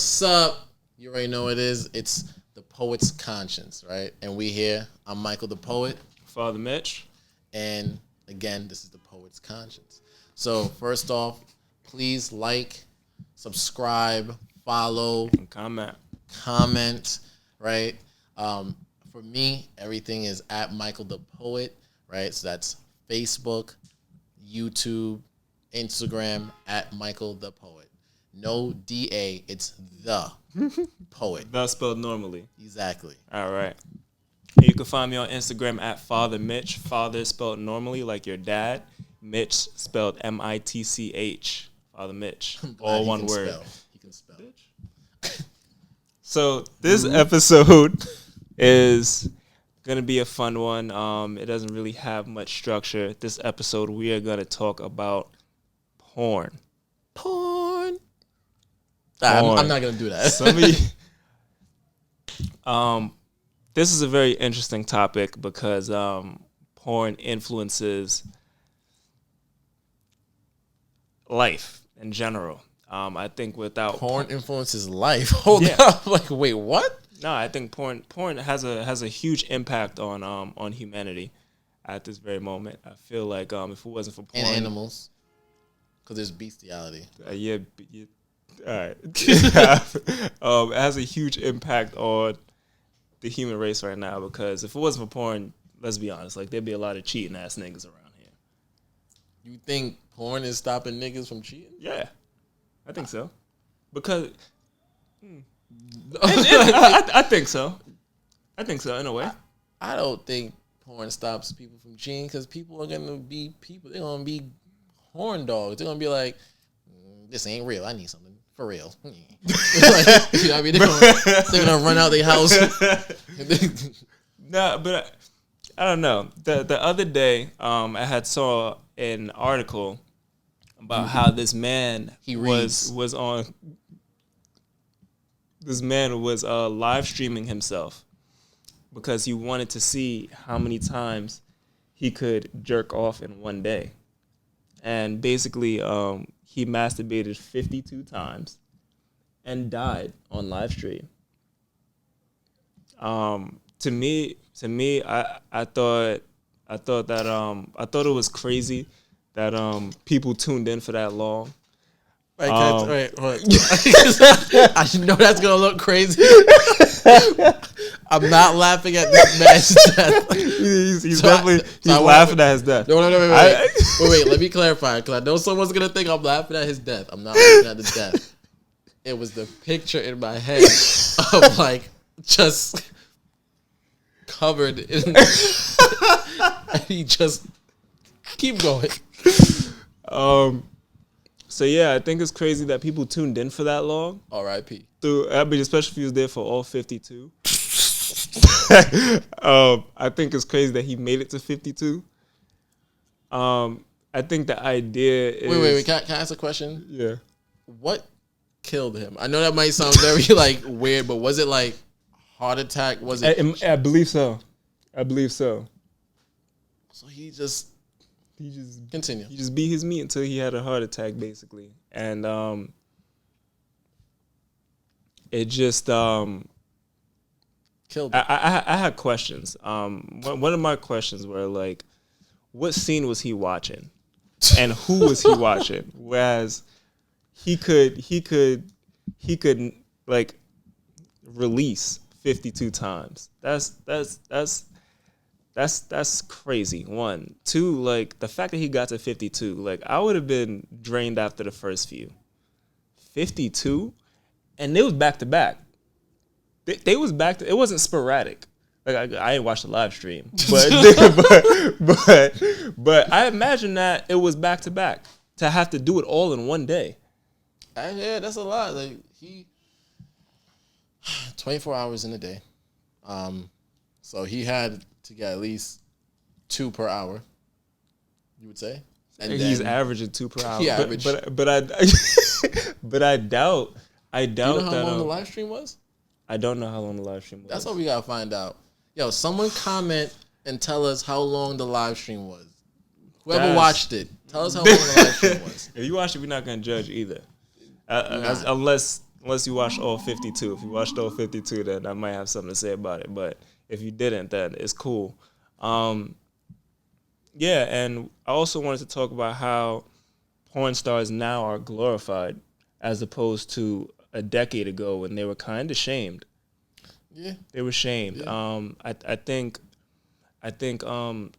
What's up? You already know what it is. It's the Poet's Conscience, right? And we here. I'm Michael the Poet. Father Mitch. And again, this is the Poet's Conscience. So first off, please like, subscribe, follow, And comment, right? For me, everything is at Michael the Poet, right? So that's Facebook, YouTube, Instagram, at Michael the Poet. No DA, it's the Poet. The spelled normally. Exactly. All right. You can find me on Instagram at Father Mitch. Father spelled normally like your dad. Mitch spelled M-I-T-C-H. Father Mitch. All one word. He can spell. So this episode is going to be a fun one. It doesn't really have much structure. This episode, we are going to talk about porn. I'm not going to do that. This is a very interesting topic because porn influences life in general. I think without porn influences life. Hold up, like wait, what? No, I think porn has a huge impact on humanity at this very moment. I feel like if it wasn't for porn and animals, because there's bestiality. Yeah. All right. It has a huge impact on the human race right now because if it wasn't for porn, let's be honest, like there'd be a lot of cheating ass niggas around here. You think porn is stopping niggas from cheating? Yeah, I think so. Because I think so. I think so in a way. I don't think porn stops people from cheating because people are gonna be people. They're gonna be horn dogs. They're gonna be like, this ain't real. I need something for real. Like, you know what I mean? They're gonna run out their house. No, but I don't know. The other day, I had saw an article about how this man was live streaming himself because he wanted to see how many times he could jerk off in one day, and basically he masturbated 52 times and died on live stream. To me, I thought it was crazy that people tuned in for that long. Wait, wait. I know that's gonna look crazy. I'm not laughing at this man's death. He's laughing at his death. No, wait. Let me clarify because I know someone's gonna think I'm laughing at his death. I'm not laughing at his death. It was the picture in my head of like just covered in, and he just keep going. So yeah, I think it's crazy that people tuned in for that long. R.I.P. Especially if he was there for all 52. I think it's crazy that he made it to 52. I think the idea is... Wait. Can I ask a question? Yeah. What killed him? I know that might sound very like weird, but was it like heart attack? Was it? I believe so. So he just continue. He just beat his meat until he had a heart attack, basically, and it just killed him. I had questions. One of my questions were like, what scene was he watching, and who was he watching? Whereas he could like release 52 times. That's crazy. 1, 2, like the fact that he got to 52, like I would have been drained after the first few. 52, and it was back to back. They was back to, it wasn't sporadic. Like I didn't watch the live stream, but I imagine that it was back to back to have to do it all in one day. Yeah, that's a lot. Like 24 hours in a day. So he had to get at least 2 per hour, you would say. And he's averaging 2 per hour. He averaged. But I doubt. You know how long the live stream was? I don't know how long the live stream was. That's what we gotta find out. Yo, someone comment and tell us how long the live stream was. Whoever watched it, tell us how long the live stream was. If you watched it, we're not gonna judge either, unless unless you watched all 52. If you watched all 52, then I might have something to say about it. But if you didn't, then it's cool. Yeah, and I also wanted to talk about how porn stars now are glorified as opposed to a decade ago when they were kind of shamed. Yeah, they were shamed. Yeah. I think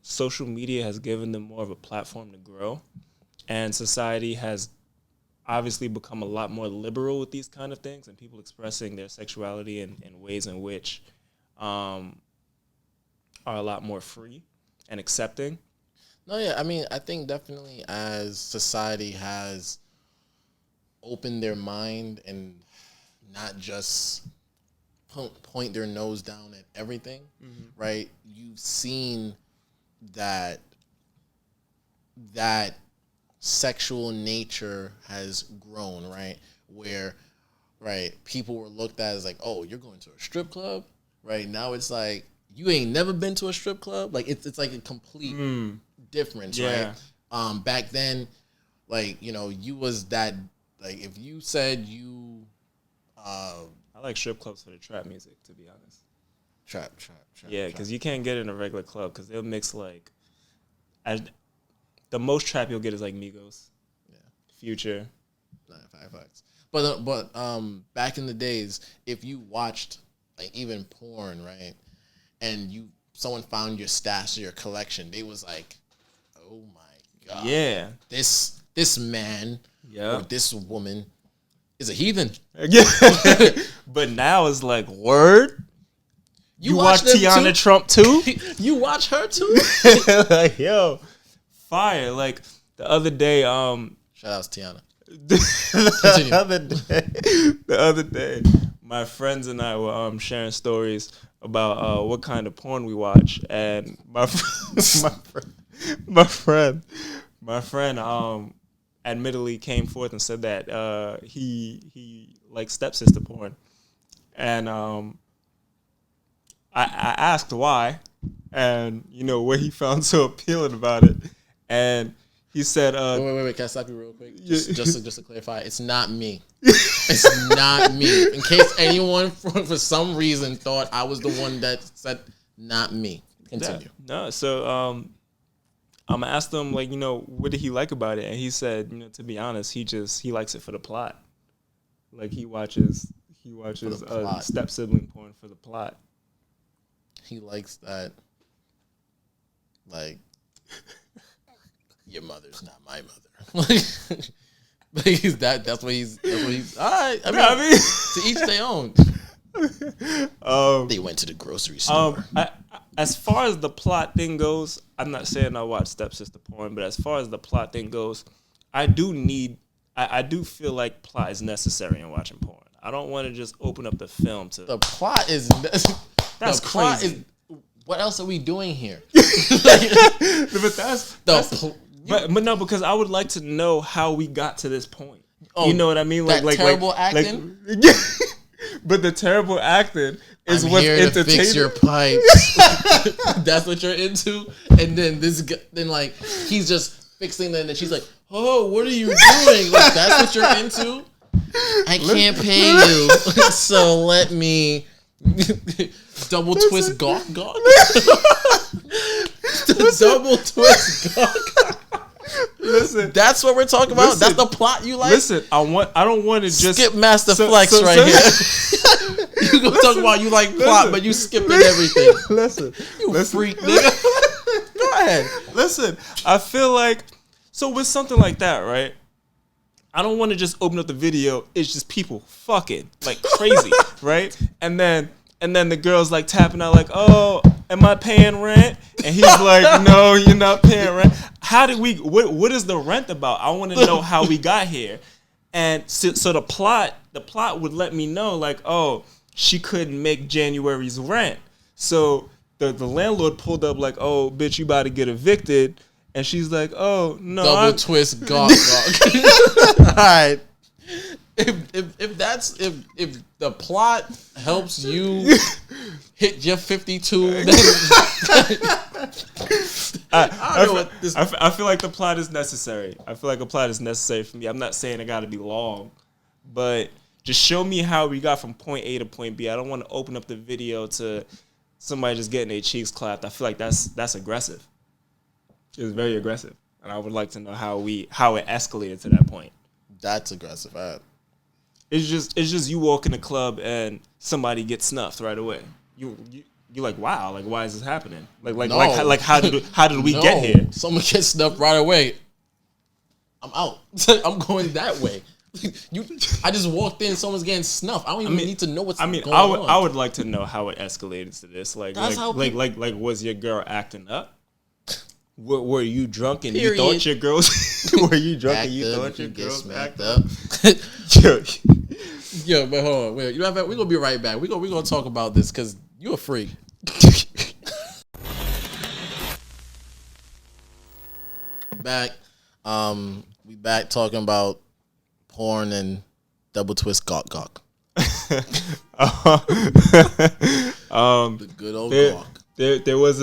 social media has given them more of a platform to grow, and society has obviously become a lot more liberal with these kind of things, and people expressing their sexuality in ways in which are a lot more free and accepting. No, yeah, I mean, I think definitely as society has opened their mind and not just point their nose down at everything, right? You've seen that sexual nature has grown, right? Where, right, people were looked at as like, oh, you're going to a strip club, right? Now it's like, you ain't never been to a strip club. Like, it's like a complete difference, right? Back then, like, you know, you was that, like, if you said you... I like strip clubs for the trap music, to be honest. Trap. Yeah, because you can't get it in a regular club because they'll mix, like... the most trap you'll get is, like, Migos. Yeah. Future. Nah, facts. But back in the days, if you watched, like, even porn, right, and someone found your stash or your collection, they was like, oh, my God. Yeah. This man or this woman is a heathen. Yeah. But now it's like, word? You watch Tiana Trump too? You watch her too? Like, yo, fire. Like, the other day, shout out to Tiana. The other day, my friends and I were sharing stories about what kind of porn we watch, and my friend admittedly came forth and said that he likes stepsister porn, and I asked why, and you know what he found so appealing about it, and he said, "Wait, can I stop you real quick? Just to clarify, it's not me. It's not me. In case anyone for some reason thought I was the one that said not me. Continue. No, so I asked him, like, you know, what did he like about it, and he said, you know, to be honest, he likes it for the plot. Like, he watches step sibling porn for the plot. He likes that, like, your mother's not my mother. That's what he's. All right. I mean, to each their own. They went to the grocery store. As far as the plot thing goes, I'm not saying I watch stepsister porn, but as far as the plot thing goes, I do feel like plot is necessary in watching porn. I don't want to just open up the film to... The plot is... That's crazy. What else are we doing here? But no, because I would like to know how we got to this point. Oh, you know what I mean? Like terrible acting? But the terrible acting is what's here entertaining. To fix your pipes. That's what you're into? And then like, he's just fixing them, and she's like, oh, what are you doing? Like, that's what you're into? I can't pay you, so let me double twist gawk. Double twist gawk. Listen, that's what we're talking about. Listen, that's the plot you like. Listen, I don't want to just skip Master Flex right here. You gonna talk about you like plot, but you skipping everything. Listen, freak, nigga. Go ahead. Listen, I feel like with something like that, right? I don't want to just open up the video. It's just people fucking like crazy, right? And then the girl's like tapping out like, oh, am I paying rent? And he's like, no, you're not paying rent. How did we, what is the rent about? I want to know how we got here. And so the plot would let me know like, oh, she couldn't make January's rent. So the landlord pulled up like, oh, bitch, you about to get evicted. And she's like, oh, no. Double twist gawk. All right. If the plot helps you hit your 52, then I feel like the plot is necessary. I feel like a plot is necessary for me. I'm not saying it got to be long, but Just show me how we got from point A to point B. I don't want to open up the video to somebody just getting their cheeks clapped. I feel like that's aggressive. It was very aggressive, and I would like to know how it escalated to that point. That's aggressive. It's just you walk in the club and somebody gets snuffed right away. You're like, wow, like why is this happening? Like how did we get here? Someone gets snuffed right away. I'm out. I'm going that way. I just walked in. Someone's getting snuffed. I don't even need to know what's going on. I would like to know how it escalated to this. Like was your girl acting up? Were you drunk and you thought your girls? Were you drunk and you thought your girls act up? Yo, but hold on. Wait, we're gonna be right back. We're gonna talk about this because you a freak. Back. We back talking about porn and double twist gawk gawk. The good old gawk. There was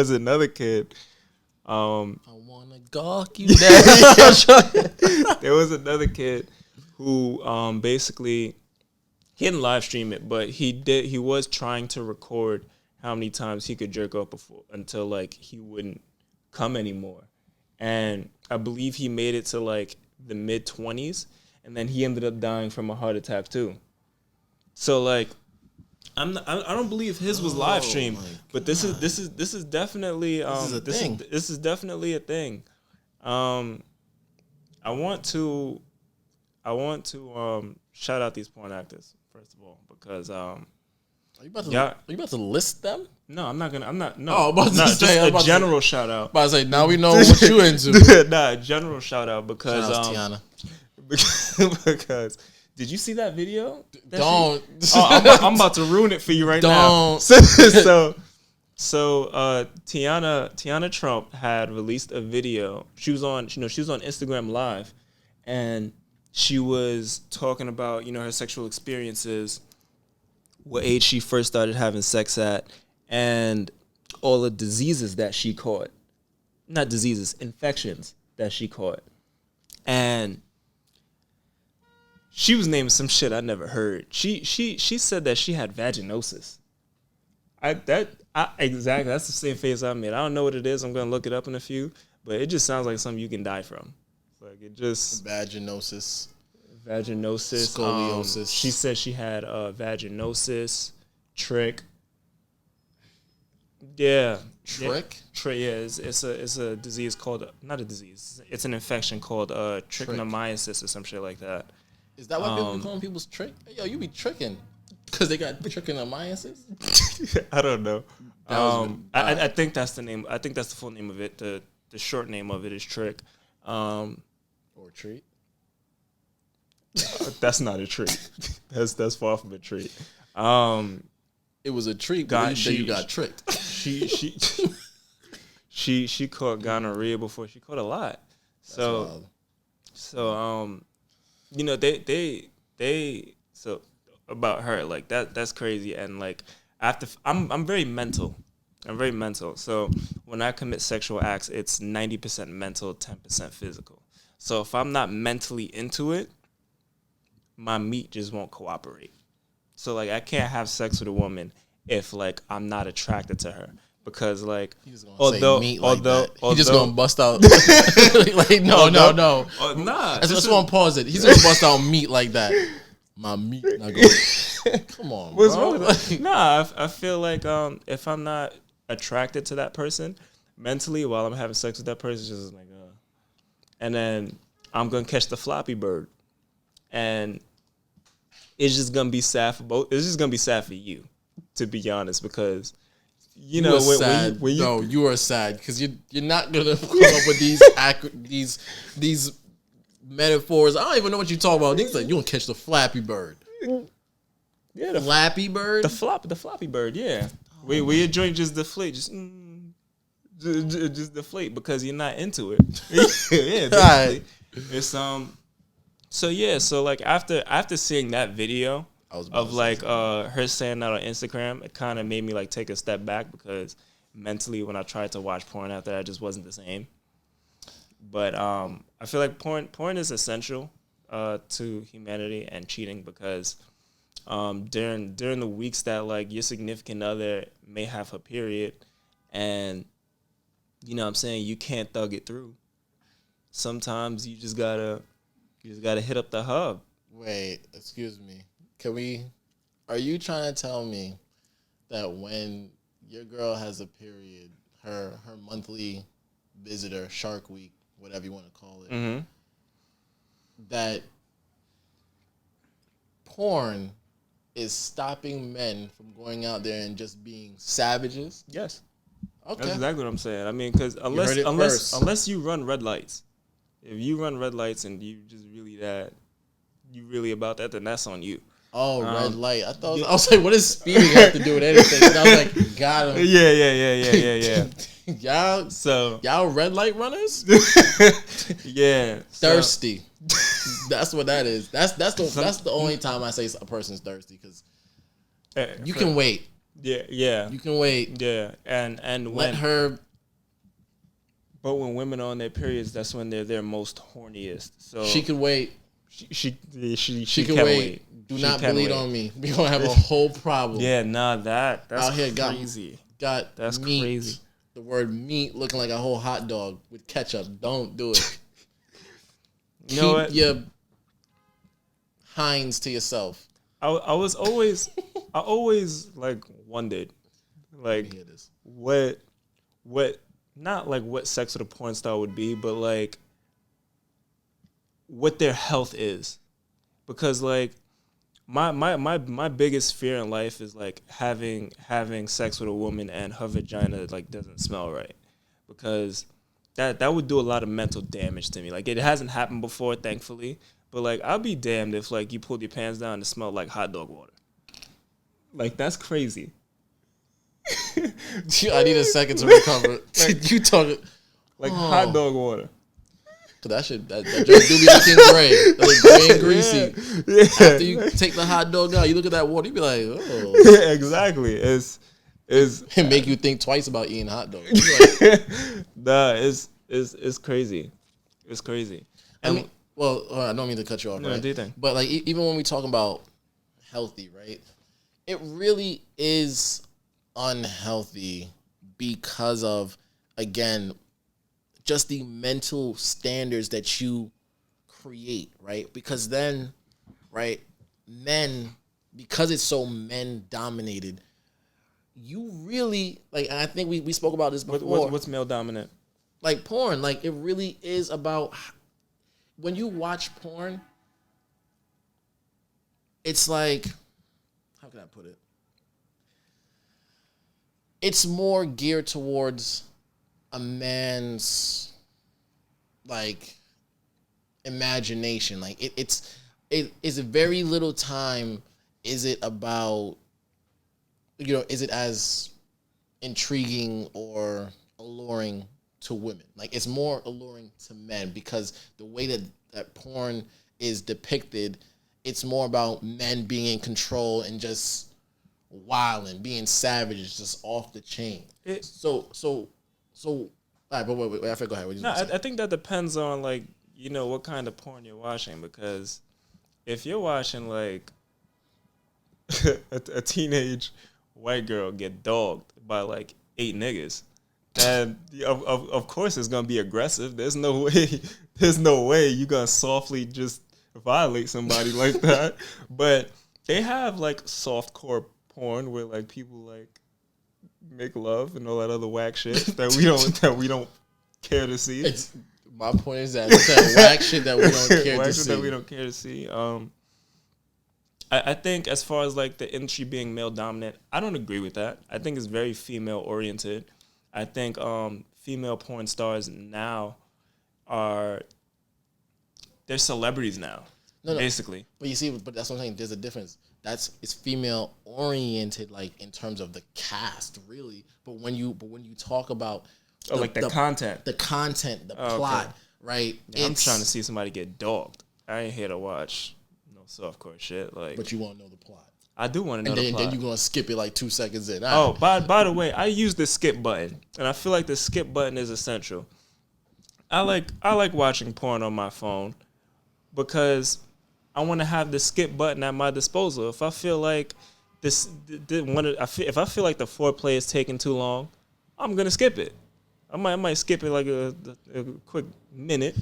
another kid. I wanna gawk you down. There was another kid who basically he didn't live stream it, but he was trying to record how many times he could jerk off before until like he wouldn't come anymore. And I believe he made it to like the mid-20s, and then he ended up dying from a heart attack too. So like I don't believe his was live streamed, but this is definitely this is definitely a thing. I want to shout out these porn actors first of all because Are you about to list them? No, I'm not. No, oh, just a general shout out. But I say now we know what you into. Nah, a general shout out because Tiana. Because did you see that video? Don't. I'm about to ruin it for you right now. So Tiana Trump had released a video. She was on Instagram Live, and she was talking about her sexual experiences, what age she first started having sex at, and all the diseases that she caught. Not diseases, infections that she caught. And she was naming some shit I never heard. She said that she had vaginosis. Exactly, that's the same face I made. I don't know what it is. I'm gonna look it up in a few, but it just sounds like something you can die from. Like it just vaginosis, scoliosis. She said she had vaginosis, trick. Yeah, trick. Yeah, it's a disease called not a disease. It's an infection called trichomoniasis or some shit like that. Is that why people be calling people's trick? Hey, yo, you be tricking because they got trichomoniasis? I don't know. I think that's the name. I think that's the full name of it. The short name of it is trick. Or treat. That's not a treat. That's far from a treat. It was a treat, but you got tricked. She caught gonorrhea before she caught a lot. So they about her like that's crazy. And like after I'm very mental. So when I commit sexual acts, it's 90% mental, 10% physical. So if I'm not mentally into it, my meat just won't cooperate. So like I can't have sex with a woman if like I'm not attracted to her. Because like he's just gonna bust out like no. Nah. I just want to pause it. He's gonna bust out meat like that. My meat not going. Come on, what's bro. wrong with that? Nah, I feel like if I'm not attracted to that person mentally while I'm having sex with that person, it's just like and then I'm gonna catch the floppy bird, and it's just gonna be sad for both. It's just gonna be sad for you, to be honest, because you know when you are sad because you're not gonna come up with these metaphors. I don't even know what you're talking about. Things like you gonna catch the flappy bird. Yeah, the flappy bird. The floppy bird. Yeah, where your joint just deflate, just deflate because you're not into it. Yeah, basically. It's So like after seeing that video of like her saying that on Instagram, it kind of made me like take a step back because mentally when I tried to watch porn after that, it just wasn't the same. But I feel like porn is essential. to humanity and cheating because during the weeks that like your significant other may have her period and you know what I'm saying, you can't thug it through. Sometimes you just gotta hit up the hub. Wait, excuse me. Are you trying to tell me that when your girl has a period, her monthly visitor, Shark Week, whatever you want to call it, Mm-hmm. that porn is stopping men from going out there and just being savages? Yes. Okay. That's exactly what I'm saying. I mean, because unless you run red lights, if you run red lights and you really about that, then that's on you. Oh, red light. I was like, what does speeding have to do with anything? And I was like, got him. Yeah. Y'all red light runners? Yeah. Thirsty. That's what that is. That's the only time I say a person's thirsty because you can wait. Yeah. You can wait. Yeah. And let her. But when women are on their periods, that's when they're their most horniest. So she can wait. She can wait. Do not bleed on me. We're gonna have a whole problem. Yeah, that's out here crazy. That's meat, crazy. The word meat looking like a whole hot dog with ketchup. Don't do it. Keep your Heinz to yourself. I always like wondered, like what not like what sex with a porn star would be, but like what their health is, because like my biggest fear in life is like having sex with a woman and her vagina like doesn't smell right, because that would do a lot of mental damage to me. Like it hasn't happened before, thankfully, but like I'll be damned if like you pulled your pants down and it smelled like hot dog water. Like that's crazy. I need a second to recover. Like, you talking like hot dog water. Cause that do be looking gray, like gray and greasy. Yeah. After you take the hot dog out, you look at that water, you be like, oh. Yeah, exactly. It make you think twice about eating hot dogs. Like, nah, it's crazy. It's crazy. I mean, well, I don't mean to cut you off, right? Do you think? But like, even when we talk about healthy, right? It really is unhealthy because of, again, just the mental standards that you create, right? Because then, right, men, because it's so men dominated, you really like. And I think we spoke about this before. What's male dominant? Like porn, like it really is about when you watch porn. It's like, how can I put it? It's more geared towards a man's like imagination. Like it's a very little time. Is it about, is it as intriguing or alluring to women? Like it's more alluring to men because the way that porn is depicted, it's more about men being in control and just wilding, being savages, just off the chain. So all right, but wait, I forgot. Go ahead. I think that depends on like what kind of porn you're watching, because if you're watching like a teenage white girl get dogged by like 8 niggas, then of course it's gonna be aggressive. There's no way you gonna softly just violate somebody like that. But they have like softcore porn where like people like make love and all that other whack shit that we don't care to see. My point is that it's that whack shit that we don't care to see. That we don't care to see. I think as far as like the industry being male dominant, I don't agree with that. I think it's very female oriented. I think female porn stars now they're celebrities now. No, basically. But you see, that's what I'm saying. There's a difference. It's female oriented, like in terms of the cast, really. But when you talk about the content, the plot, okay. Right? Yeah, I'm trying to see somebody get dogged. I ain't here to watch no softcore shit. Like, but you want to know the plot. I do want to know the plot. And then you're gonna skip it like 2 seconds in. All right. By the way, I use the skip button, and I feel like the skip button is essential. I like watching porn on my phone, because I want to have the skip button at my disposal. If I feel like if I feel like the foreplay is taking too long, I'm gonna skip it. I might skip it like a quick minute.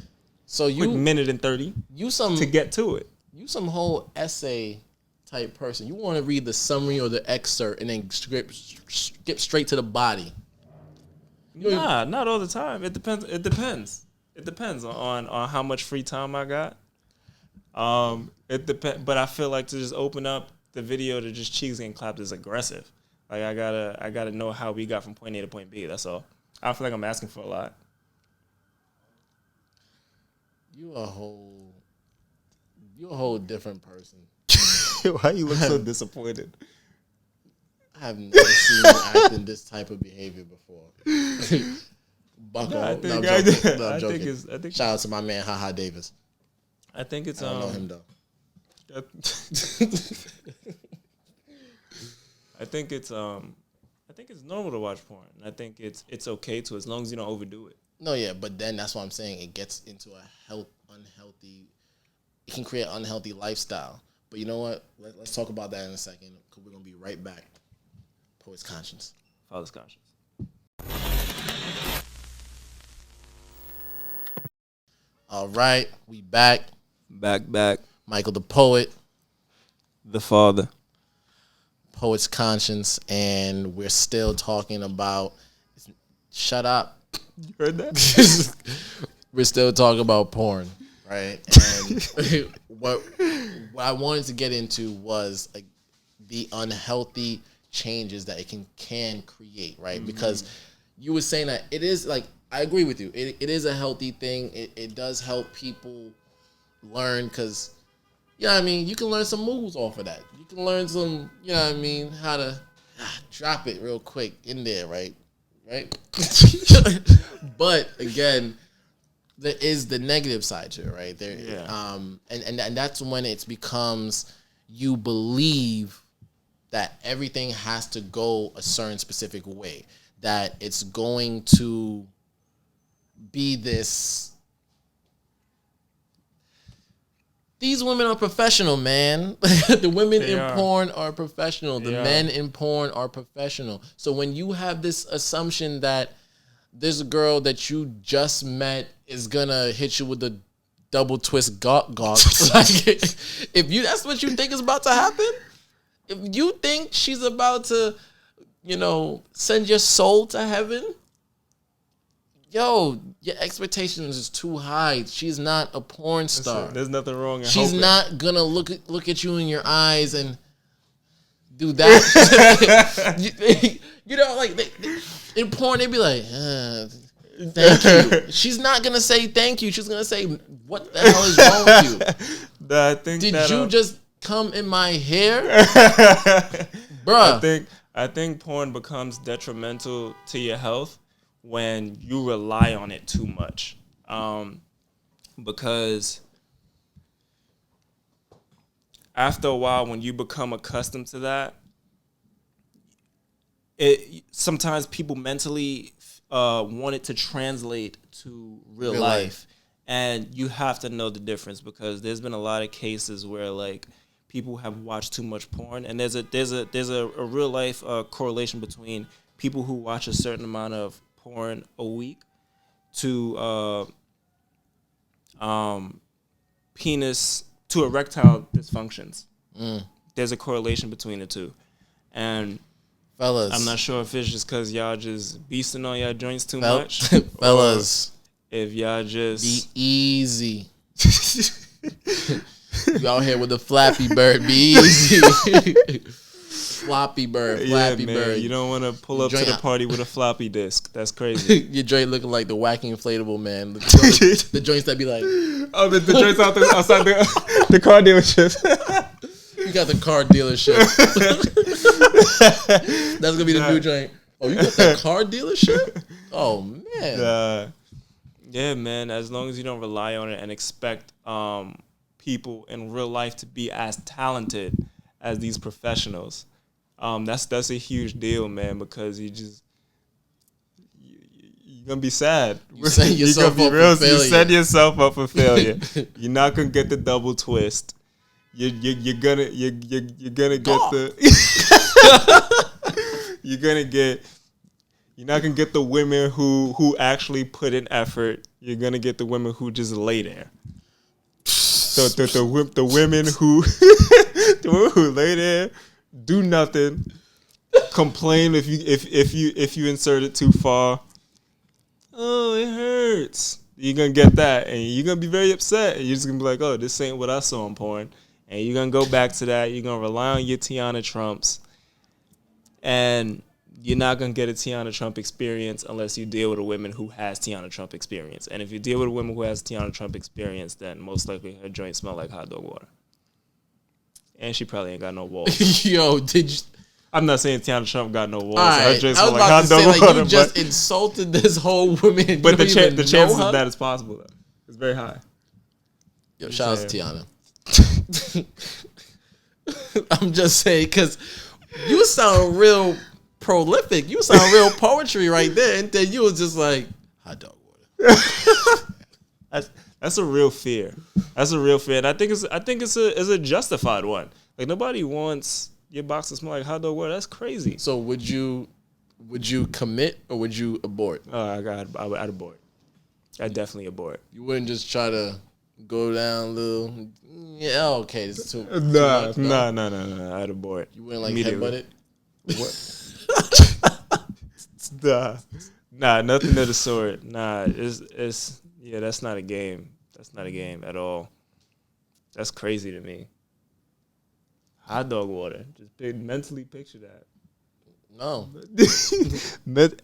So quick minute and 30 to get to it. You some whole essay type person. You want to read the summary or the excerpt and then skip straight to the body. Nah, not all the time. It depends. It depends on how much free time I got. It depends, but I feel like to just open up the video to just cheeks getting clapped is aggressive. Like I gotta know how we got from point A to point B. That's all. I feel like I'm asking for a lot. You a whole different person. Why you look so disappointed? I have never seen you act in this type of behavior before. Bucko. I I'm joking. Shout out to my man, Haha Davis. I think it's I don't know him though. I think it's normal to watch porn. I think it's okay to, as long as you don't overdo it. No, yeah, but then that's what I'm saying. It gets into a unhealthy. It can create an unhealthy lifestyle. But you know what? Let's talk about that in a second, because we're gonna be right back. Poet's Conscience. Father's Conscience. All right, we back. Back. Michael the Poet. The Father. Poet's Conscience, and we're still talking about. Shut up. You heard that? We're still talking about porn, right? And what I wanted to get into was like the unhealthy changes that it can create, right? Mm-hmm. Because you were saying that it is like, I agree with you. It is a healthy thing. It does help people learn, because, you know what I mean, you can learn some moves off of that. You can learn some, you know what I mean, how to drop it real quick in there, right? But again, there is the negative side to it, right? There, yeah. And that's when it becomes, you believe that everything has to go a certain specific way, that it's going to be this. These women are professional, man. The women in porn are professional. The men in porn are professional. So when you have this assumption that this girl that you just met is gonna hit you with the double twist gawk, like, if you, that's what you think is about to happen, if you think she's about to, send your soul to heaven, yo, your expectations is too high. She's not a porn star. There's nothing wrong in She's hoping. not gonna look at you in your eyes and do that. Like in porn, they'd be like, thank you. She's not gonna say thank you. She's gonna say, what the hell is wrong with you? Did you just come in my hair? Bruh. I think porn becomes detrimental to your health when you rely on it too much, because after a while, when you become accustomed to that, sometimes people mentally want it to translate to real life, and you have to know the difference, because there's been a lot of cases where like people have watched too much porn, and there's a real life correlation between people who watch a certain amount of porn a week to penis to erectile dysfunctions. There's a correlation between the two, and fellas, I'm not sure if it's just because y'all just beasting on y'all joints too much, fellas. If y'all just be easy, you out here with the Flappy Bird. Be easy. Floppy bird, Flappy bird. You don't want to pull up to the party with a floppy disk. That's crazy. Your joint looking like the wacky inflatable man. The joints that be like, oh, the joints outside the car dealership. You got the car dealership. That's gonna be the new joint. Oh, you got the car dealership? Oh man. Yeah, man. As long as you don't rely on it and expect people in real life to be as talented as these professionals. That's a huge deal, man, because you You're gonna be sad. You set yourself up for failure. You set yourself up for failure. You're not gonna get the double twist. You're gonna get the. You're not gonna get the women who actually put in effort. You're gonna get the women who just lay there. So the women who the women who lay there, do nothing, complain if you insert it too far. Oh, it hurts. You're gonna get that, and you're gonna be very upset. And you're just gonna be like, oh, this ain't what I saw in porn. And you're gonna go back to that. You're gonna rely on your Tiana Trumps, and you're not gonna get a Tiana Trump experience unless you deal with a woman who has Tiana Trump experience. And if you deal with a woman who has Tiana Trump experience, then most likely her joint smell like hot dog water. And she probably ain't got no walls. Yo, did you? I'm not saying Tiana Trump got no walls. Right. Her joint smell like hot dog water. You just insulted this whole woman. But the chances of that is possible, though. It's very high. Yo, shout out to Tiana. I'm just saying, because you sound real prolific. You sound real poetry right there. And then you was just like, hot dog water. That's a real fear. That's a real fear. And I think it's a justified one. Like, nobody wants your box to smell like hot dog water. That's crazy. So would you commit or would you abort? I'd abort. I'd definitely abort. You wouldn't just try to go down a little. Yeah, okay. This is too much, no. I'd abort. You wouldn't like headbutt it? What? Nah, nothing of the sort. Nah, it's yeah. That's not a game. That's not a game at all. That's crazy to me. Hot dog water. Just mentally picture that. No.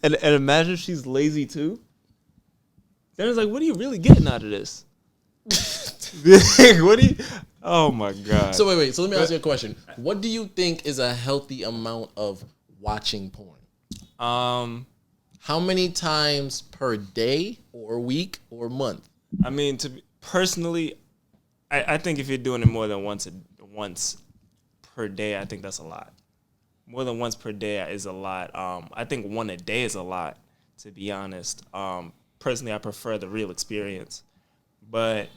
and imagine she's lazy too. Then it's like, what are you really getting out of this? What do you? Oh my god. So wait. So let me ask you a question. What do you think is a healthy amount of watching porn? How many times per day or week or month? I mean, personally, I think if you're doing it more than once per day, I think that's a lot. More than once per day is a lot. I think one a day is a lot, to be honest. Personally, I prefer the real experience. But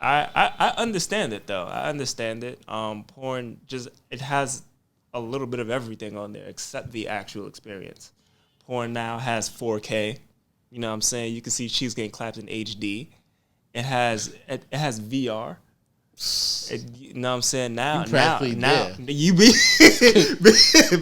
I understand it, though. I understand it. Porn, it has a little bit of everything on there except the actual experience. Porn now has 4K. You know what I'm saying? You can see she's getting clapped in HD. It has VR. You know what I'm saying? Now you be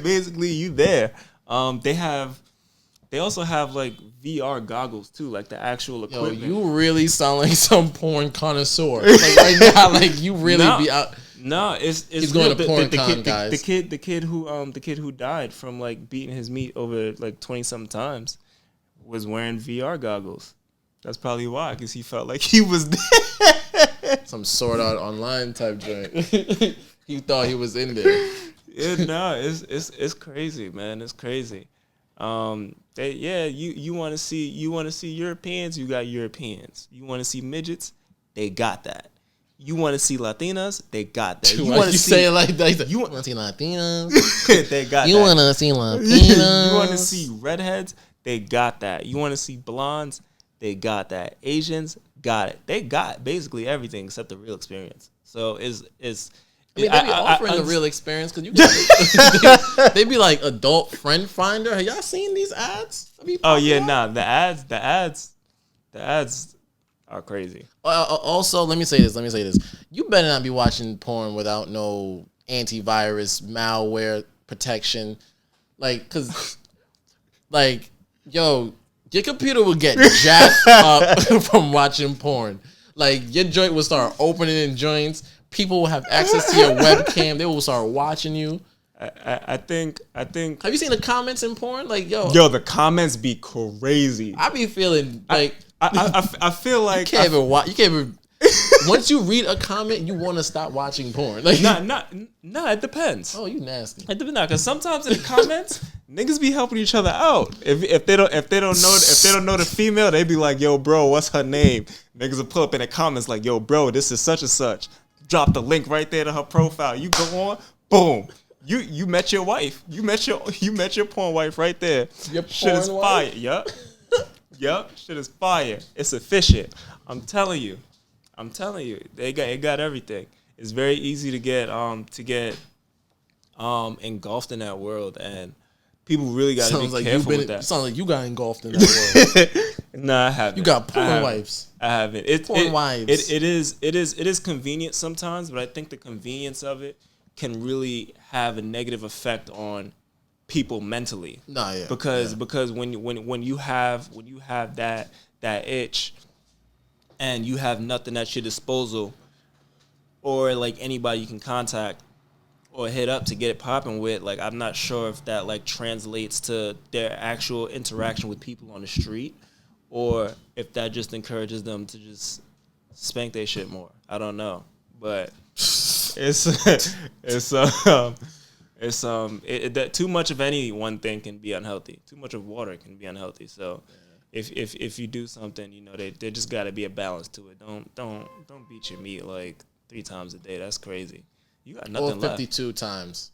basically you there. They also have like VR goggles too, like the actual equipment. Yo, you really sound like some porn connoisseur. Like right now, like you really be out. No, it's he's going to porn con, guys. The kid who died from like beating his meat over like 20 something times was wearing VR goggles. That's probably why, because he felt like he was there. Some Sword Art Online type joint. He thought he was in there. It's crazy, man. It's crazy. You want to see Europeans, you got Europeans. You want to see midgets, they got that. You want to see Latinas, they got that. You want to say it like that? You want to see Latinas, they got you that. Want to see Latinas. You want to see redheads, they got that. You want to see blondes, they got that. Asians got it. They got basically everything except the real experience. So I mean, they be offering the real experience because you they be like adult friend finder. Have y'all seen these ads? Oh yeah, nah. The ads are crazy. Also, let me say this. You better not be watching porn without no antivirus, malware protection, cause yo, your computer will get jacked up from watching porn. Like your joint will start opening in joints. People will have access to your webcam. They will start watching you. I think. Have you seen the comments in porn? Like, yo, the comments be crazy. I be feeling like I feel like you can't even. Once you read a comment, you want to stop watching porn. Like, no, it depends. Oh, you nasty. It depends, because sometimes in the comments, niggas be helping each other out. If they don't know the female, they be like, yo, bro, what's her name? Niggas will pull up in the comments like, yo, bro, this is such and such. Drop the link right there to her profile. You go on, boom. You met your wife. You met your porn wife right there. Your shit is porn fire. wife? Yup. Yup, shit is fire. It's efficient. I'm telling you. It got everything. It's very easy to get engulfed in that world, and people really got to be careful with that. Sounds like you got engulfed in that world. Nah, I haven't. You got porn wives. I haven't. Wives. It is convenient sometimes, but I think the convenience of it can really have a negative effect on people mentally. Nah, yeah. Because when you have that itch, and you have nothing at your disposal, or like anybody you can contact or hit up to get it popping with, like I'm not sure if that like translates to their actual interaction with people on the street, or if that just encourages them to just spank their shit more. I don't know, but that too much of any one thing can be unhealthy. Too much of water can be unhealthy. So if you do something, you know, there just got to be a balance to it. Don't beat your meat like 3 times a day. That's crazy. You got nothing left. Or 52 times.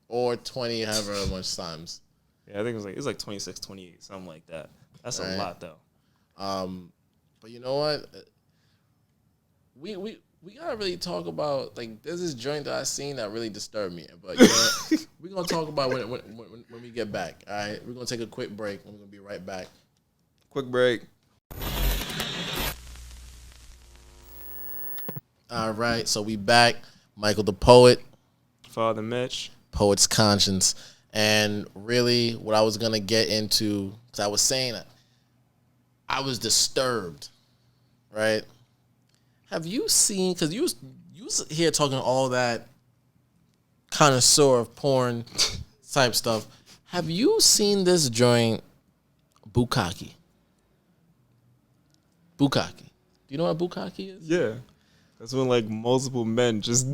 Or 20, however much times. Yeah, I think it was like 26, 28, something like that. That's a lot though. But you know what? We gotta really talk about, like, there's this joint that I seen that really disturbed me. But you know what? We're gonna talk about when we get back. All right, we're gonna take a quick break. We're gonna be right back. Quick break. All right, so we back. Michael the Poet, Father Mitch, Poet's Conscience, and really what I was gonna get into, because I was saying I was disturbed, right? Have you seen? Because you was here talking all that connoisseur of porn type stuff. Have you seen this joint, Bukkake? Bukkake. Do you know what Bukkake is? Yeah. That's when like multiple men just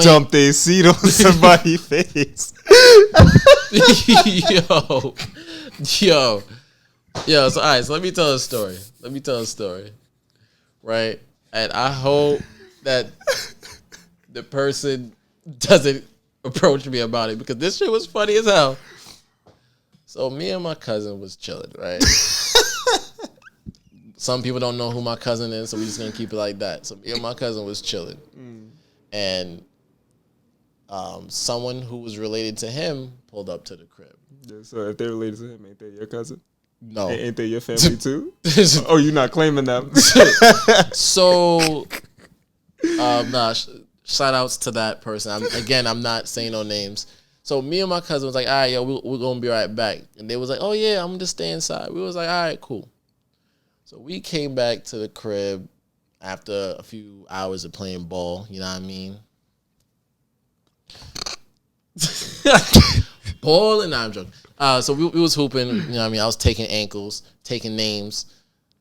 dump their seed on somebody's face. Yo. So all right, so let me tell a story. Right? And I hope that the person doesn't approach me about it, because this shit was funny as hell. So me and my cousin was chilling, right? Some people don't know who my cousin is, so we're just gonna keep it like that. So me and my cousin was chilling, and someone who was related to him pulled up to the crib. Yeah, so if they're related to him, ain't they your cousin? No. Ain't they your family too? Oh, you're not claiming them. So, shout outs to that person. I'm not saying no names. So me and my cousin was like, all right, yo, we're gonna be right back. And they was like, oh yeah, I'm gonna just stay inside. We was like, all right, cool. So we came back to the crib after a few hours of playing ball, you know what I mean? Ball, and nah, I'm joking. So we was hooping, you know what I mean? I was taking ankles, taking names.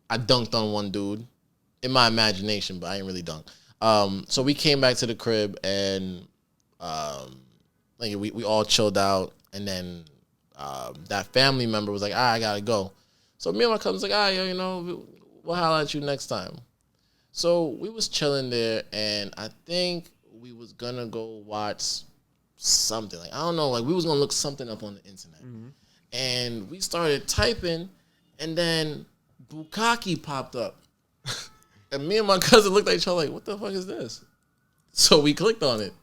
I dunked on one dude in my imagination, but I ain't really dunk. So we came back to the crib, and like we all chilled out, and then that family member was like, I gotta go. So me and my cousin was like, yo, you know, we'll holler at you next time. So we was chilling there, and I think we was gonna go watch something. Like, I don't know, like we was gonna look something up on the internet. Mm-hmm. And we started typing, and then Bukkake popped up. And me and my cousin looked at each other like, what the fuck is this? So we clicked on it.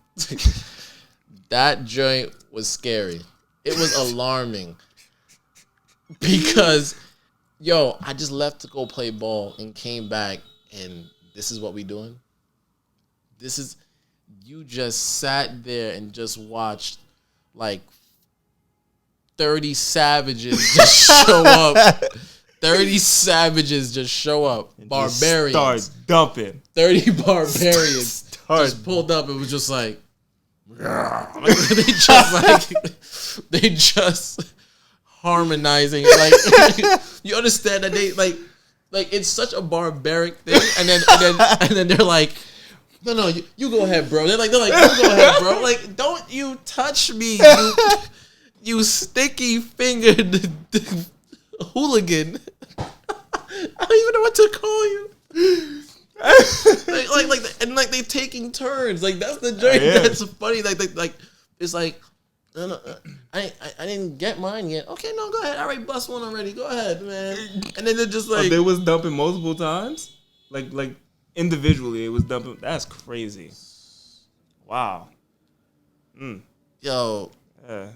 That joint was scary. It was alarming. Because, yo, I just left to go play ball and came back, and this is what we doing? You just sat there and just watched like 30 savages just show up. 30 savages just show up. And barbarians. Start dumping. 30 barbarians just pulled up and was just like, they just harmonizing. Like, you understand that they like it's such a barbaric thing, and then they're like, no, you go ahead, bro. They're like, you go ahead, bro. Like, don't you touch me, you sticky fingered hooligan. I don't even know what to call you. like they're taking turns. Like, that's the joke. That's funny. Like it's like No, I didn't get mine yet. Okay, no, go ahead. I already bust one already. Go ahead, man. And then they're just like, they was dumping multiple times, like individually. It was dumping. That's crazy. Wow. Yo, Yeah.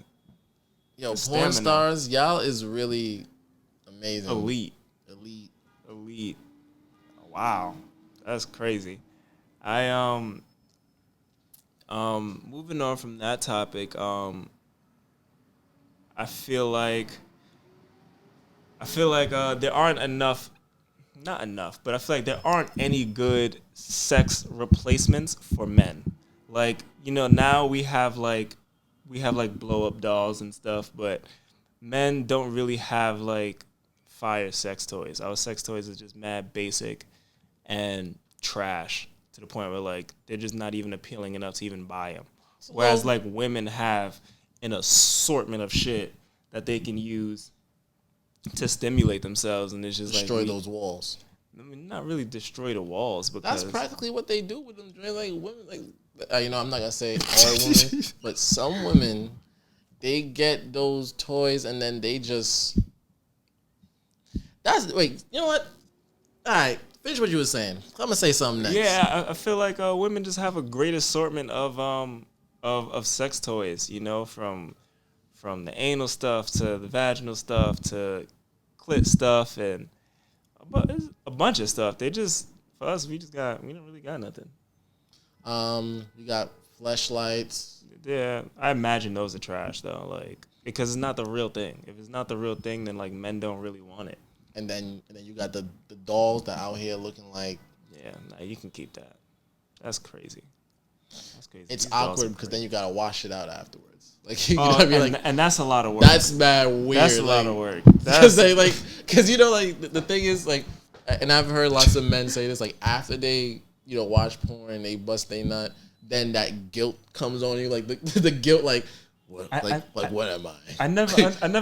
porn stars, y'all is really amazing. Elite. Wow, that's crazy. Moving on from that topic, I feel like there aren't enough, not enough, but I feel like there aren't any good sex replacements for men. Like, now we have like blow up dolls and stuff, but men don't really have like fire sex toys. Our sex toys are just mad basic and trash to the point where like they're just not even appealing enough to even buy them. Whereas like women have an assortment of shit that they can use to stimulate themselves, and it's just destroy those walls. I mean, not really destroy the walls, because that's practically what they do with them. Like women, like I'm not gonna say all women, but some women, they get those toys and then they just. Wait, you know what? All right, finish what you were saying. I'm gonna say something next. Yeah, I feel like women just have a great assortment of sex toys. From the anal stuff to the vaginal stuff to clit stuff and a bunch of stuff. They just, for us, we don't really got nothing. We got fleshlights. Yeah, I imagine those are trash though, like, because it's not the real thing. If it's not the real thing, then like men don't really want it. And then you got the dolls that out here looking like. Yeah, nah, you can keep that. That's crazy. It's These awkward because then you gotta wash it out afterwards. Like you gotta be and that's a lot of work. That's mad weird. That's a lot of work. Because the thing is like, and I've heard lots of men say this, like after they watch porn and they bust they nut, then that guilt comes on you, like the guilt, like what, what am I? I never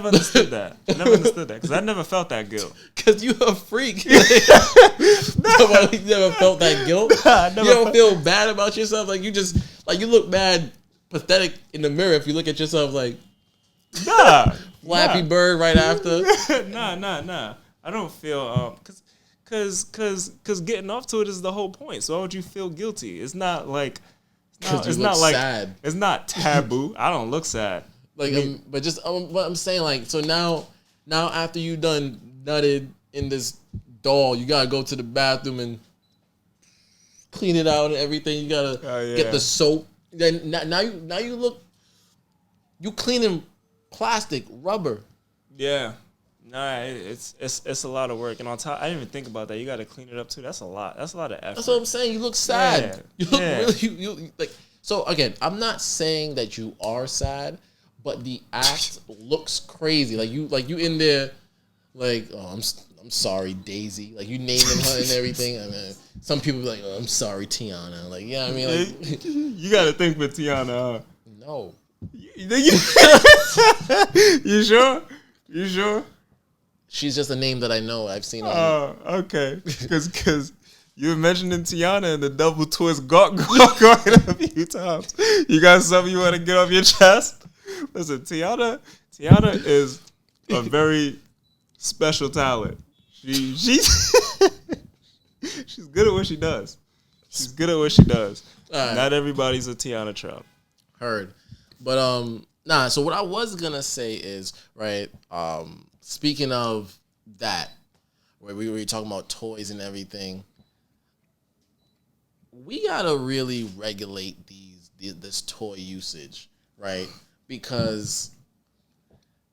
understood that. I never understood that because I never felt that guilt. Because you a freak. You never felt that guilt. You don't feel bad about yourself. Like you just you look mad pathetic in the mirror if you look at yourself like Flappy Bird right after. Nah. I don't feel because getting off to it is the whole point. So why would you feel guilty? It's not like. No, it's not like sad. It's not taboo. I don't look sad. Like, but just what I'm saying, like, so now after you done nutted in this doll, you gotta go to the bathroom and clean it out and everything. You gotta get the soap. Then now you cleaning plastic, rubber. Yeah. Nah, it's a lot of work, and on top, I didn't even think about that. You got to clean it up too. That's a lot. That's a lot of effort. That's what I'm saying. You look sad. Yeah. You look really you like. So again, I'm not saying that you are sad, but the act looks crazy. Like you in there, like I'm sorry, Daisy. Like you naming her and everything. I mean, some people be like, I'm sorry, Tiana. Like I mean, like you got to think with Tiana. Huh? No. You sure? You sure? She's just a name that I know. I've seen her. Oh, okay. Because you were mentioning Tiana and the double twist going a few times. You got something you want to get off your chest? Listen, Tiana is a very special talent. She's good at what she does. She's good at what she does. Right. Not everybody's a Tiana Trump. Heard. But nah, so what I was gonna say is, right, speaking of that, where we were talking about toys and everything, we gotta really regulate this toy usage, right? Because,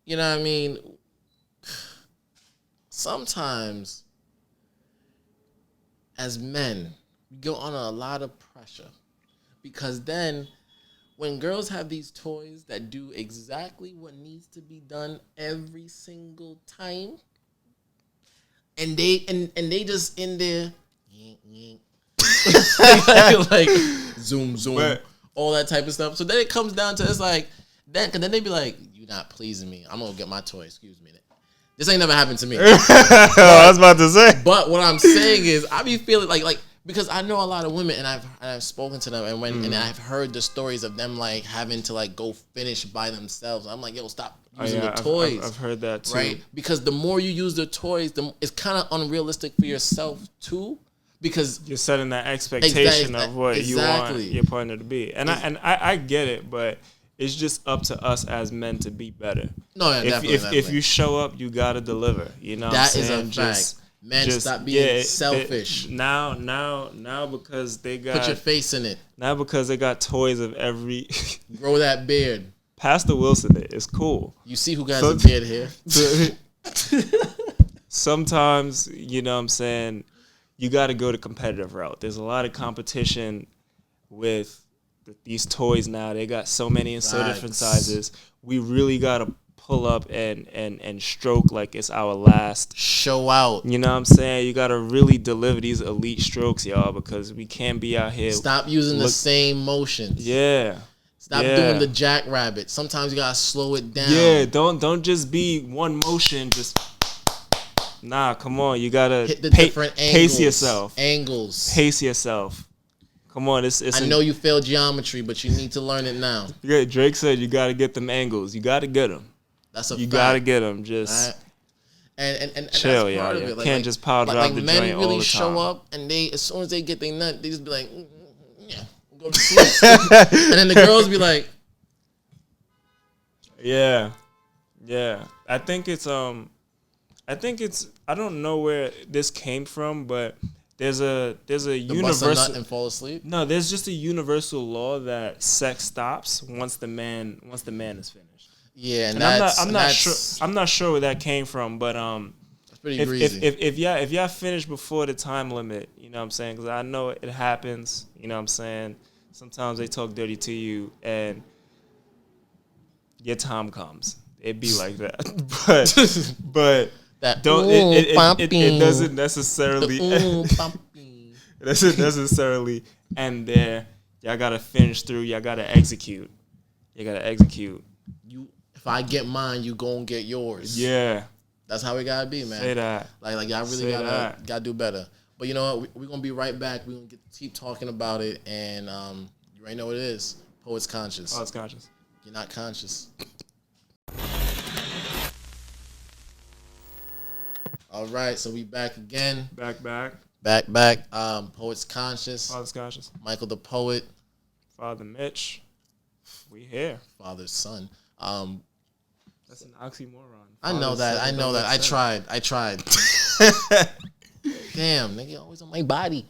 you know what I mean, sometimes as men, we go under a lot of pressure because then when girls have these toys that do exactly what needs to be done every single time, and they just in there, like zoom, but, all that type of stuff. So then it comes down to it's like then they be like, "You're not pleasing me. I'm gonna get my toy. Excuse me." This ain't never happened to me. I was about to say. But what I'm saying is, I be feeling like Because I know a lot of women, and I've spoken to them, and I've heard the stories of them like having to like go finish by themselves. I'm like, yo, stop using the toys. I've heard that too. Right? Because the more you use the toys, it's kind of unrealistic for yourself too. Because you're setting that expectation of what you want your partner to be, and I get it, but it's just up to us as men to be better. No, yeah, definitely. If you show up, you gotta deliver. You know, that is a fact. Men, stop being selfish. Now, because they got... Put your face in it. Now because they got toys of every... Grow that beard. Pastor Wilson, it's cool. You see who got a beard here. Sometimes, you know what I'm saying, you got to go the competitive route. There's a lot of competition with these toys now. They got so many in so different sizes. We really got to pull up and stroke like it's our last show out. You know what I'm saying? You gotta really deliver these elite strokes, y'all, because we can't be out here. Stop using the same motions. Yeah. Stop doing the jackrabbit. Sometimes you gotta slow it down. Yeah, don't just be one motion. Just come on. You gotta hit the different angles. Pace yourself. Pace yourself. Come on, I know you failed geometry, but you need to learn it now. Yeah, Drake said you gotta get them angles. You gotta get them. That's a you fact. Gotta get them. Just and chill, that's part y'all. of it. Can't just power drive the joint all the time. Men really show up, and they as soon as they get their nut, they just be like, yeah, go to sleep. And then the girls be like, yeah. I think it's I don't know where this came from, but there's a universal bust a nut and fall asleep. No, there's just a universal law that sex stops once the man is finished. Yeah, and I'm not sure where that came from, but it's pretty greasy. If y'all finish before the time limit, you know what I'm saying? Because I know it happens. You know what I'm saying? Sometimes they talk dirty to you, and your time comes. It be like that, but that it doesn't necessarily it doesn't necessarily end there. Y'all gotta finish through. Y'all gotta execute. If I get mine, you gon' get yours. Yeah, that's how it gotta be, man. Say that. Like y'all really gotta do better. But you know what? We're gonna be right back. We're gonna keep talking about it, and you already know what it is. Poet's conscious. Oh, it's conscious. You're not conscious. All right, so we back again. Back. Poet's conscious. Father's conscious. Michael the poet. Father Mitch. We here. Father's son. That's an oxymoron. I know that. I tried. Damn, nigga, always on my body.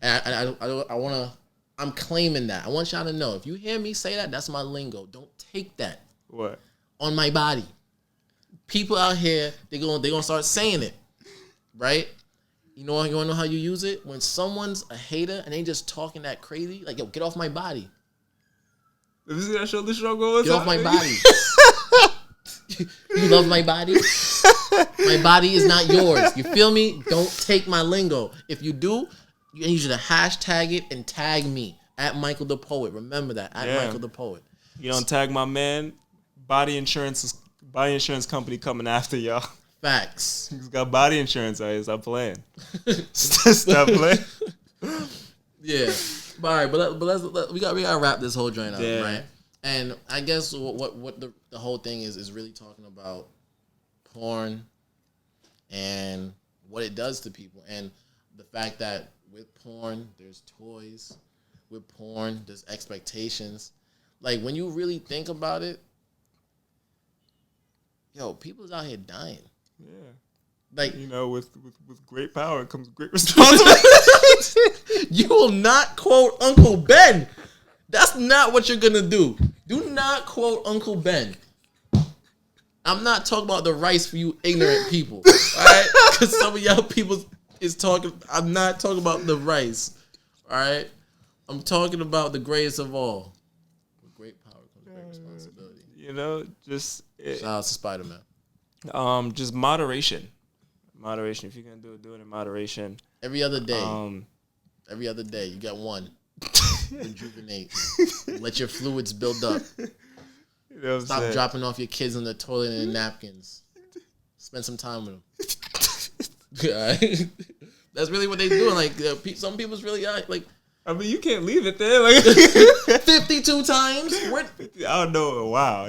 And I'm claiming that. I want y'all to know. If you hear me say that, that's my lingo. Don't take that. What? On my body. People out here, they gonna start saying it, right? You wanna know how you use it? When someone's a hater and they just talking that crazy, like, yo, get off my body. Let me see that shoulder struggle. Get off my body. You love my body? My body is not yours. You feel me? Don't take my lingo. If you do, I need you to hashtag it and tag me at Michael the Poet. Remember that, at Michael the Poet. You don't tag my man. Body insurance company coming after y'all. Facts. He's got body insurance out here. Stop playing. Stop playing. Yeah. All right, but we gotta wrap this whole joint up, right? And I guess what the whole thing is really talking about porn and what it does to people, and the fact that with porn there's toys, with porn there's expectations. Like when you really think about it, yo, people's out here dying. Yeah. Like, you know, with great power comes great responsibility. You will not quote Uncle Ben. That's not what you're gonna do. Do not quote Uncle Ben. I'm not talking about the rice for you ignorant people. All right? Because some of y'all people is talking. I'm not talking about the rice. All right? I'm talking about the greatest of all. With great power comes great responsibility. You know, just shout out to Spider-Man. Just moderation. Moderation. If you're gonna do it in moderation. Every other day. Every other day. You got one. Rejuvenate. Let your fluids build up. You know Stop dropping off your kids in the toilet and napkins. Spend some time with them. Right? That's really what they doing. Like some people's really like. I mean, you can't leave it there. Like 52 times. I don't know. Wow.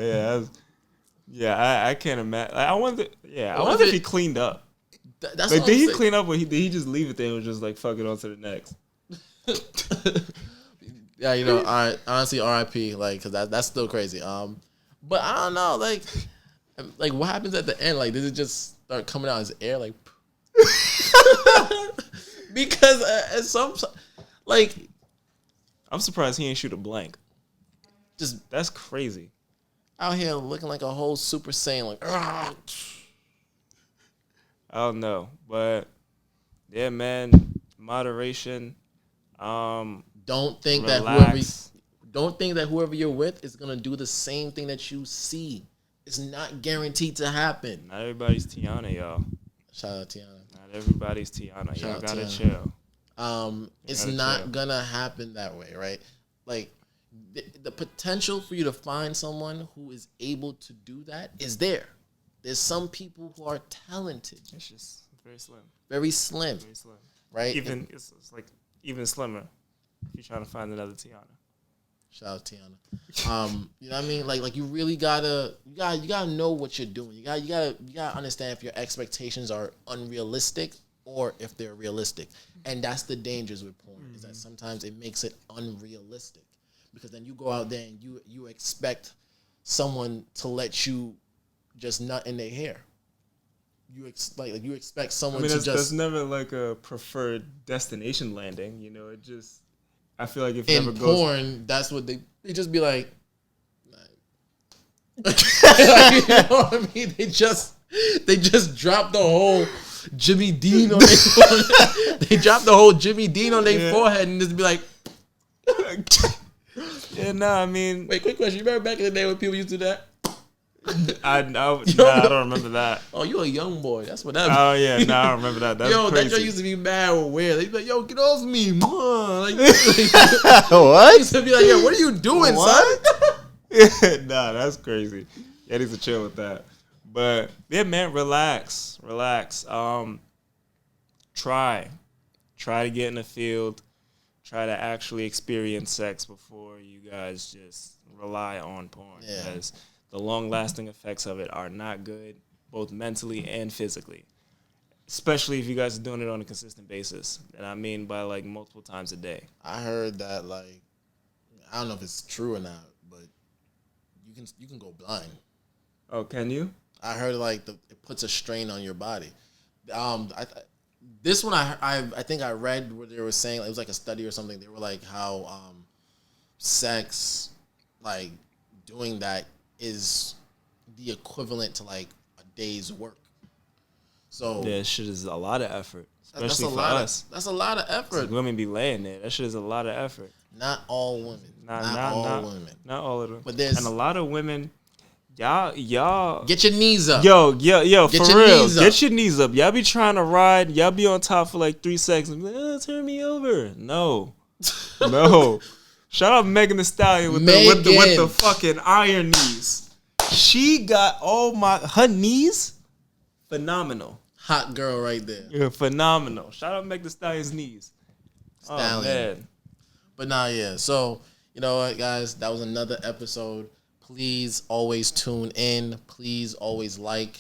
Yeah. I can't imagine. I wonder. Yeah. I wonder if he cleaned up. That's like, did he clean up, or did he just leave it there and was just like fuck it on to the next? Yeah, you know, honestly, R.I.P. Like, cause that's still crazy. But I don't know, like what happens at the end? Like, does it just start coming out as air? Like, because at some, like, I'm surprised he ain't shoot a blank. Just that's crazy. Out here looking like a whole Super Saiyan, like. Argh. I don't know, but yeah, man, moderation. Don't think relax. that whoever you're with is gonna do the same thing that you see. It's not guaranteed to happen. Not everybody's Tiana, y'all. Shout out Tiana. Not everybody's Tiana. Y'all gotta chill. It's not gonna happen that way, right? Like the potential for you to find someone who is able to do that is there. There's some people who are talented. It's just very slim. Very slim. Very slim. Right? Even it's like even slimmer if you're trying to find another Tiana. Shout out Tiana. You know what I mean? Like you really gotta know what you're doing. You gotta understand if your expectations are unrealistic or if they're realistic. And that's the dangers with porn, is that sometimes it makes it unrealistic. Because then you go out there and you expect someone to let you just nut in their hair. You expect someone to just. That's never like a preferred destination landing. You know, it just. I feel like if it in never goes. Porn, that's what they just be like. You know what I mean? They just drop the whole Jimmy Dean on their forehead. They drop the whole Jimmy Dean on their forehead and just be like. Yeah, no, I mean. Wait, quick question. You remember back in the day when people used to do that? I don't remember that. Oh, you a young boy. That's what that means. Oh, yeah. No, I don't remember that. That's crazy. That joke used to be mad or weird. They'd be like, yo, get off me, man. Like, what? Used to be like, yo, what are you doing, son? Nah, that's crazy. Yeah, needs to chill with that. But, yeah, man, relax. Try to get in the field. Try to actually experience sex before you guys just rely on porn. Yeah. Because the long-lasting effects of it are not good, both mentally and physically. Especially if you guys are doing it on a consistent basis. And I mean by, like, multiple times a day. I heard that, like, I don't know if it's true or not, but you can go blind. Oh, can you? I heard, like, it puts a strain on your body. This one I think I read where they were saying, like, it was like a study or something. They were like how sex, like, doing that is the equivalent to like a day's work. So yeah, shit is a lot of effort, especially for us. That's a lot of effort. Like, women be laying there. That shit is a lot of effort. Not all women. Not all women. Not all of them. But there's and a lot of women. Y'all get your knees up. Yo, get for real. Get your knees up. Y'all be trying to ride. Y'all be on top for like 3 seconds. Like, turn me over. No. Shout out Megan Thee Stallion with the fucking iron knees. She got her knees. Phenomenal. Hot girl right there. Yeah, phenomenal. Shout out Megan Thee Stallion's knees. Stallion. Oh man. But nah, yeah. So you know what, guys? That was another episode. Please always tune in. Please always like,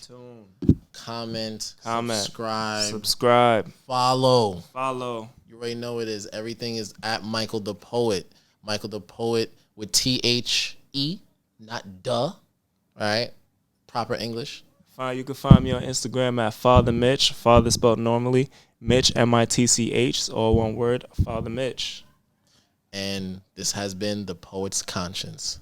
comment, subscribe, follow. You already know it is. Everything is at Michael the Poet. Michael the Poet with THE, not duh. All right, proper English. Fine. You can find me on Instagram at Father Mitch. Father spelled normally. Mitch MITCH. It's all one word. Father Mitch. And this has been The Poet's Conscience.